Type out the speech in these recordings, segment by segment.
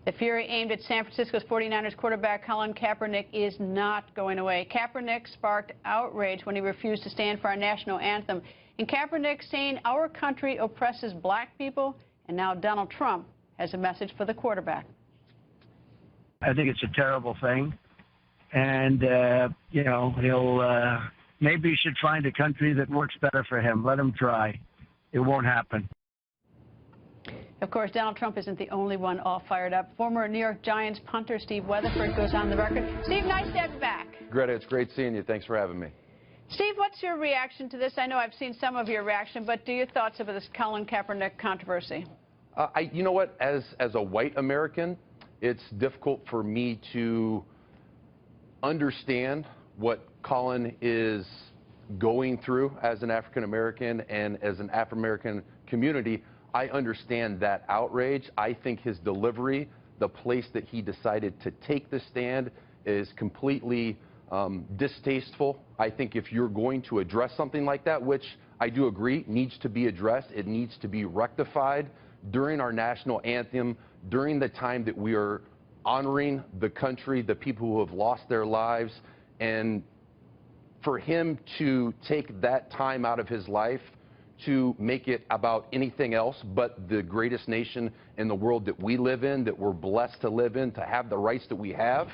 The fury aimed at San Francisco's 49ers quarterback Colin Kaepernick is not going away. Kaepernick sparked outrage when he refused to stand for our national anthem. And Kaepernick saying our country oppresses black people, and now Donald Trump has a message for the quarterback. I think it's a terrible thing. And, you know, maybe he should find a country that works better for him. Let him try. It won't happen. Of course, Donald Trump isn't the only one all fired up. Former New York Giants punter Steve Weatherford goes on the record. Steve, nice to have you back. Greta, it's great seeing you. Thanks for having me. Steve, what's your reaction to this? I know I've seen some of your reaction, but do your thoughts about this Colin Kaepernick controversy? You know what? As a white American, it's difficult for me to understand what Colin is going through as an African American, and as an African American community, I understand that outrage. I think his delivery, the place that he decided to take the stand, is completely distasteful. I think if you're going to address something like that, which I do agree needs to be addressed, it needs to be rectified during our national anthem, during the time that we are honoring the country, the people who have lost their lives. And for him to take that time out of his life to make it about anything else but the greatest nation in the world that we live in, that we're blessed to live in, to have the rights that we have,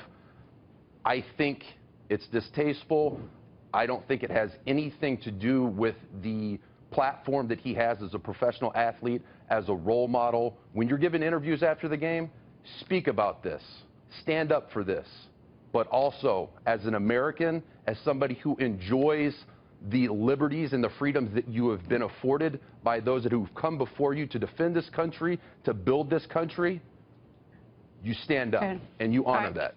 I think it's distasteful. I don't think it has anything to do with the platform that he has as a professional athlete, as a role model. When you're giving interviews after the game, speak about this, stand up for this. But also, as an American, as somebody who enjoys the liberties and the freedoms that you have been afforded by those who've come before you to defend this country, to build this country, you stand up and you honor that.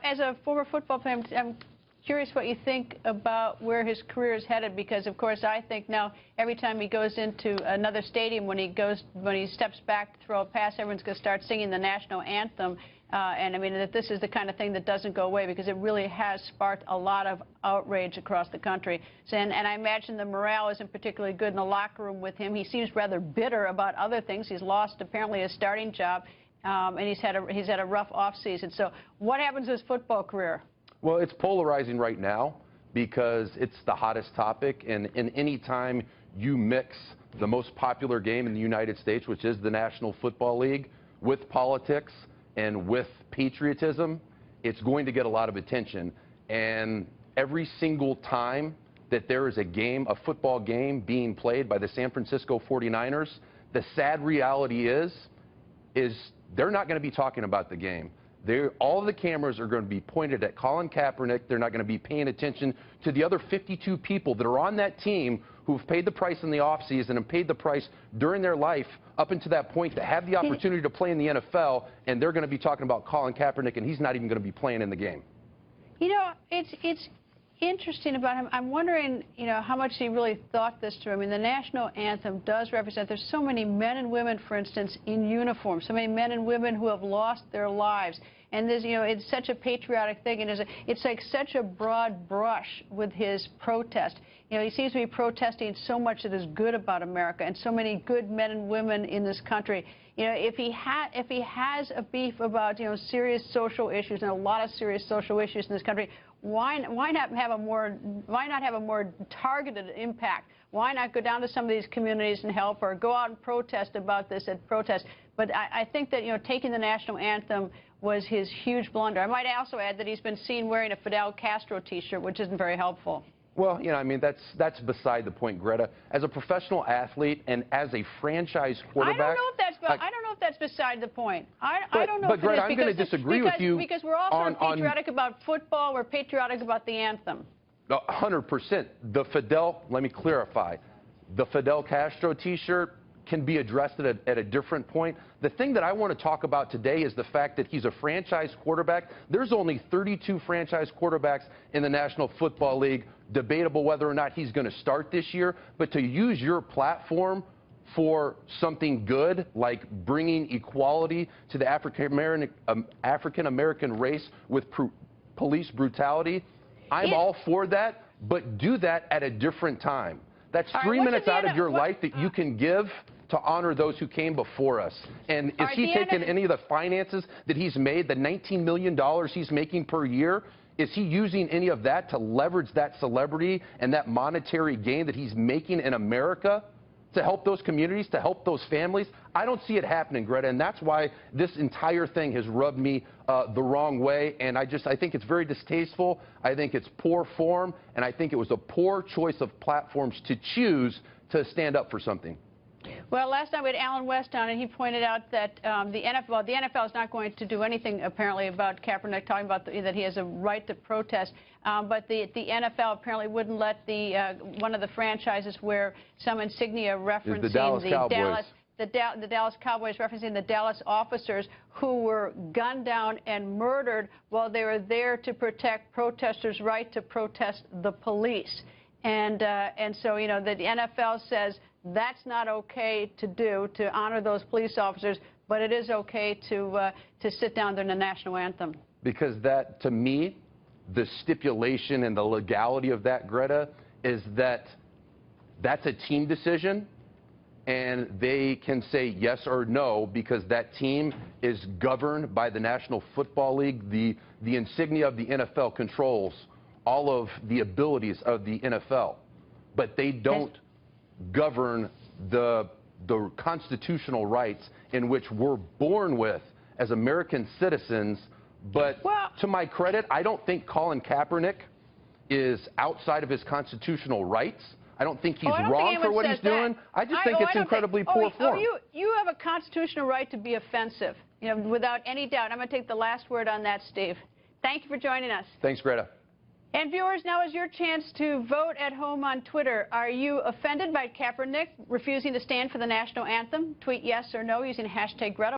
As a former football player, I'm curious what you think about where his career is headed, because of course I think now every time he goes into another stadium, when he steps back to throw a pass, everyone's going to start singing the national anthem. And I mean, that this is the kind of thing that doesn't go away, because it really has sparked a lot of outrage across the country. So, and I imagine the morale isn't particularly good in the locker room with him. He seems rather bitter about other things. He's lost apparently his starting job, and he's had a rough offseason. So what happens to his football career? Well, it's polarizing right now because it's the hottest topic, and any time you mix the most popular game in the United States, which is the National Football League, with politics and with patriotism, it's going to get a lot of attention. And every single time that there is a football game being played by the San Francisco 49ers, the sad reality is they're not going to be talking about the game. All the cameras are going to be pointed at Colin Kaepernick. They're not going to be paying attention to the other 52 people that are on that team who've paid the price in the offseason and paid the price during their life up until that point to have the opportunity to play in the NFL, and they're going to be talking about Colin Kaepernick, and he's not even going to be playing in the game. You know, it's interesting about him. I'm wondering, you know, how much he really thought this through. I mean, the national anthem does represent, there's so many men and women, for instance, in uniform, so many men and women who have lost their lives. And there's, you know, it's such a patriotic thing, and it's like such a broad brush with his protest. You know, he seems to be protesting so much that is good about America, and so many good men and women in this country. You know, if he has a beef about, you know, serious social issues, and a lot of serious social issues in this country, why not have a more targeted impact? Why not go down to some of these communities and help, or go out and protest about this at protest? But I think that, you know, taking the national anthem was his huge blunder. I might also add that he's been seen wearing a Fidel Castro T-shirt, which isn't very helpful. Well, you know, I mean, that's beside the point, Greta. As a professional athlete and as a franchise quarterback, I don't know if that's beside the point. I don't know. But Greta, I'm going to disagree with you because we're also patriotic about football. We're patriotic about the anthem. 100%. Let me clarify. The Fidel Castro T-shirt can be addressed at a different point. The thing that I want to talk about today is the fact that he's a franchise quarterback. There's only 32 franchise quarterbacks in the National Football League. Debatable whether or not he's going to start this year. But to use your platform for something good, like bringing equality to the African American race with police brutality, I'm all for that, but do that at a different time. That's All right, 3 what minutes should the out of N- your what- life that you can give to honor those who came before us. And is All right, he the taking N- any of the finances that he's made, the $19 million he's making per year? Is he using any of that to leverage that celebrity and that monetary gain that he's making in America to help those communities, to help those families? I don't see it happening, Greta, and that's why this entire thing has rubbed me the wrong way. And I think it's very distasteful. I think it's poor form, and I think it was a poor choice of platforms to choose to stand up for something. Well, last night we had Alan West on, and he pointed out that the NFL is not going to do anything, apparently, about Kaepernick, talking about that he has a right to protest. But the NFL apparently wouldn't let one of the franchises wear some insignia referencing the Dallas Cowboys. The Dallas Cowboys, referencing the Dallas officers who were gunned down and murdered while they were there to protect protesters' right to protest the police. And so, you know, the NFL says that's not okay to do, to honor those police officers, but it is okay to sit down during the national anthem. Because that, to me, the stipulation and the legality of that, Greta, is that that's a team decision, and they can say yes or no because that team is governed by the National Football League. The insignia of the NFL controls all of the abilities of the NFL, but they don't govern the constitutional rights in which we're born with as American citizens. But to my credit, I don't think Colin Kaepernick is outside of his constitutional rights. I don't think he's wrong for what he's doing. I just think it's incredibly poor form. You have a constitutional right to be offensive, you know, without any doubt. I'm going to take the last word on that, Steve. Thank you for joining us. Thanks, Greta. And viewers, now is your chance to vote at home on Twitter. Are you offended by Kaepernick refusing to stand for the national anthem? Tweet yes or no using hashtag Greta.